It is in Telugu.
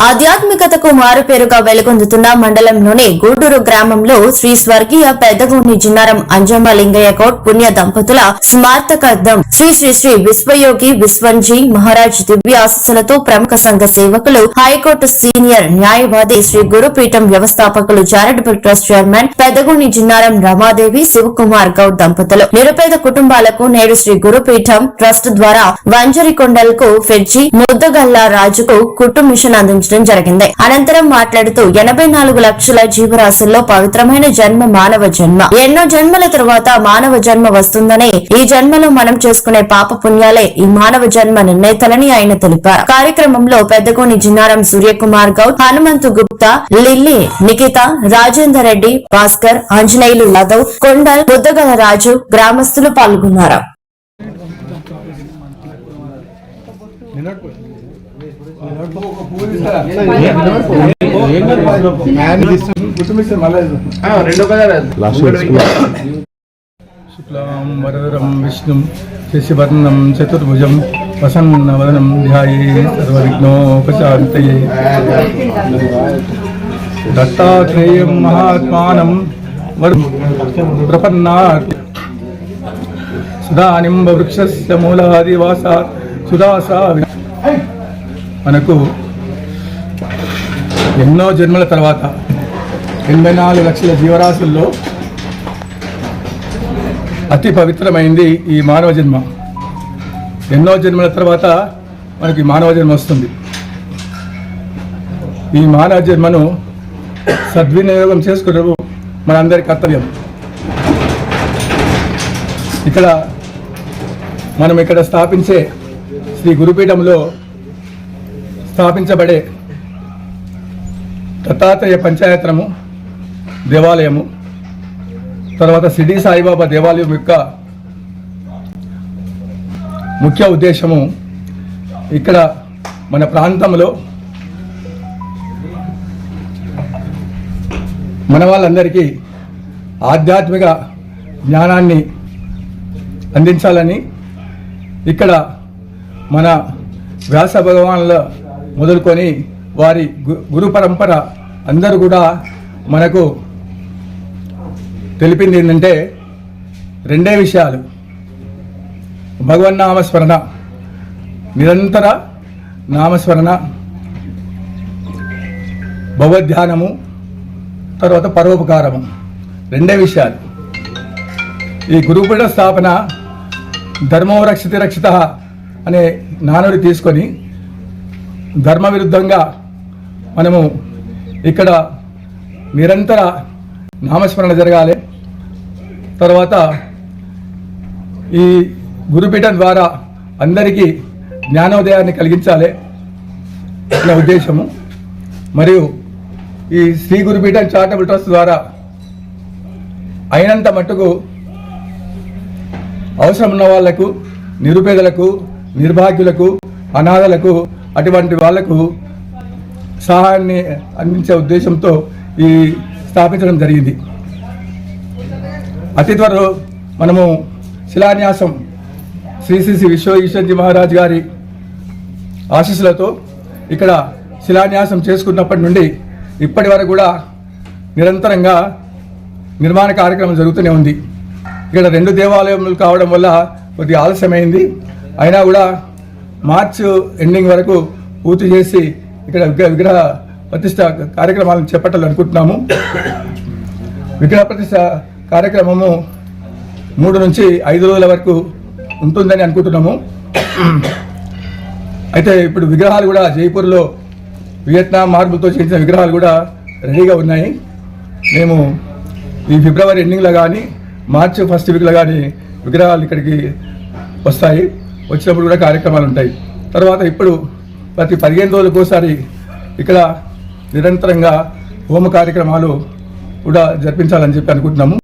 ఆధ్యాత్మికతకు మారుపేరుగా వెలుగొందుతున్న మండలంలోని గూడూరు గ్రామంలో శ్రీ స్వర్గీయ పెద్దగూని జిన్నారం అంజమ్మ లింగయ్య గౌడ్ పుణ్య దంపతుల స్మారకార్థం శ్రీ శ్రీ శ్రీ విశ్వయోగి విశ్వంజీ మహారాజ్ దివ్య ఆశీస్సులతో ప్రముఖ సంఘ సేవకులు హైకోర్టు సీనియర్ న్యాయవాది శ్రీ గురుపీఠం వ్యవస్థాపకులు charitable trust chairman Peddaguni Jinnaram Ramadevi Shivakumar Goud దంపతులు నిరుపేద కుటుంబాలకు నేడు శ్రీ గురుపీఠం ట్రస్ట్ ద్వారా వంజరికొండలకు ఫెడ్జి ముద్దగల్లా రాజుకు కుటుంబ మిషన్ అందించారు జరిగింది. అనంతరం మాట్లాడుతూ 84 లక్షల జీవరాశుల్లో పవిత్రమైన జన్మ మానవ జన్మ. ఎన్నో జన్మల తరువాత మానవ జన్మ వస్తుందని, ఈ జన్మలో మనం చేసుకునే పాప పుణ్యాలే ఈ మానవ జన్మ నిర్ణేతలని ఆయన తెలిపారు. కార్యక్రమంలో పెద్దగూని జిన్నారం సూర్యకుమార్ గౌడ్, హనుమంతు గుప్తా, లిల్లీ, నిఖిత, రాజేందర్ రెడ్డి, భాస్కర్, ఆంజనేయులు యాదవ్, కొండల్, ముద్దగల రాజు గ్రామస్తులు పాల్గొన్నారు. శుక్లాం వరదరం విష్ణుం శశివర్ణం చతుర్భుజం వసన్నవదనం ధ్యాయే సర్వవిఘ్నోపశాంతయే. దత్తాత్రేయం మహాత్మానం ప్రపన్నాత్ సుధానింబ వృక్షస్య మూలాదివాసాత్ సుదాసా. మనకు ఎన్నో జన్మల తర్వాత 84 లక్షల జీవరాశుల్లో అతి పవిత్రమైంది ఈ మానవ జన్మ. ఎన్నో జన్మల తర్వాత మనకి మానవ జన్మ వస్తుంది. ఈ మానవ జన్మను సద్వినియోగం చేసుకోవడం మనందరి కర్తవ్యం. మనం ఇక్కడ స్థాపించే శ్రీ గురుపీఠంలో స్థాపించబడే దత్తాత్రేయ పంచాయతనము దేవాలయము, తర్వాత షిరిడి సాయిబాబా దేవాలయం యొక్క ముఖ్య ఉద్దేశము ఇక్కడ మన ప్రాంతంలో మన వాళ్ళందరికీ ఆధ్యాత్మిక జ్ఞానాన్ని అందించాలని, ఇక్కడ మన వ్యాస భగవానుల మొదలుకొని వారి గురు పరంపర అందరూ కూడా మనకు తెలిపింది ఏంటంటే రెండే విషయాలు: భగవన్నామస్మరణ, నిరంతర నామస్మరణ, భగవద్ధ్యానము, తర్వాత పరోపకారము. రెండే విషయాలు. ఈ గురుపీఠ స్థాపన ధర్మో రక్షిత రక్షిత అనే నానుడి తీసుకొని ధర్మ విరుద్ధంగా మనము ఇక్కడ నిరంతర నామస్మరణ జరగాలి. తర్వాత ఈ గురుపీఠం ద్వారా అందరికీ జ్ఞానోదయాన్ని కలిగించాలి అనే ఉద్దేశము. మరియు ఈ శ్రీ గురుపీఠం చారిటబుల్ ట్రస్ట్ ద్వారా అయినంత మట్టుకు అవసరం ఉన్న వాళ్లకు, నిరుపేదలకు, నిర్భాగ్యులకు, అనాథలకు, అటువంటి వాళ్లకు సహాయాన్ని అందించే ఉద్దేశంతో ఈ స్థాపించడం జరిగింది. అతి త్వరలో మనము శిలాన్యాసం శ్రీ శ్రీ శ్రీ విశ్వజీ మహారాజ్ గారి ఆశీస్సులతో ఇక్కడ శిలాన్యాసం చేసుకున్నప్పటి నుండి ఇప్పటి వరకు కూడా నిరంతరంగా నిర్మాణ కార్యక్రమం జరుగుతూనే ఉంది. ఇక్కడ 2 దేవాలయములు కావడం వల్ల కొద్దిగా ఆలస్యమైంది. అయినా కూడా మార్చి ఎండింగ్ వరకు పూర్తి చేసి ఇక్కడ విగ్రహ ప్రతిష్ట కార్యక్రమాలను చేపట్టాలనుకుంటున్నాము. విగ్రహ ప్రతిష్ట కార్యక్రమము 3 నుంచి 5 రోజుల వరకు ఉంటుందని అనుకుంటున్నాము. అయితే ఇప్పుడు విగ్రహాలు కూడా జైపూర్లో వియత్నాం మార్బుల్తో చేసిన విగ్రహాలు కూడా రెడీగా ఉన్నాయి. మేము ఈ ఫిబ్రవరి ఎండింగ్లో కానీ మార్చి ఫస్ట్ వీక్లో కానీ విగ్రహాలు ఇక్కడికి వస్తాయి. వచ్చినప్పుడు కూడా కార్యక్రమాలు ఉంటాయి. తర్వాత ఇప్పుడు ప్రతి 15 రోజులకు ఒకసారి ఇక్కడ నిరంతరంగా హోమ కార్యక్రమాలు కూడా జరిపించాలని చెప్పి అనుకుంటున్నాము.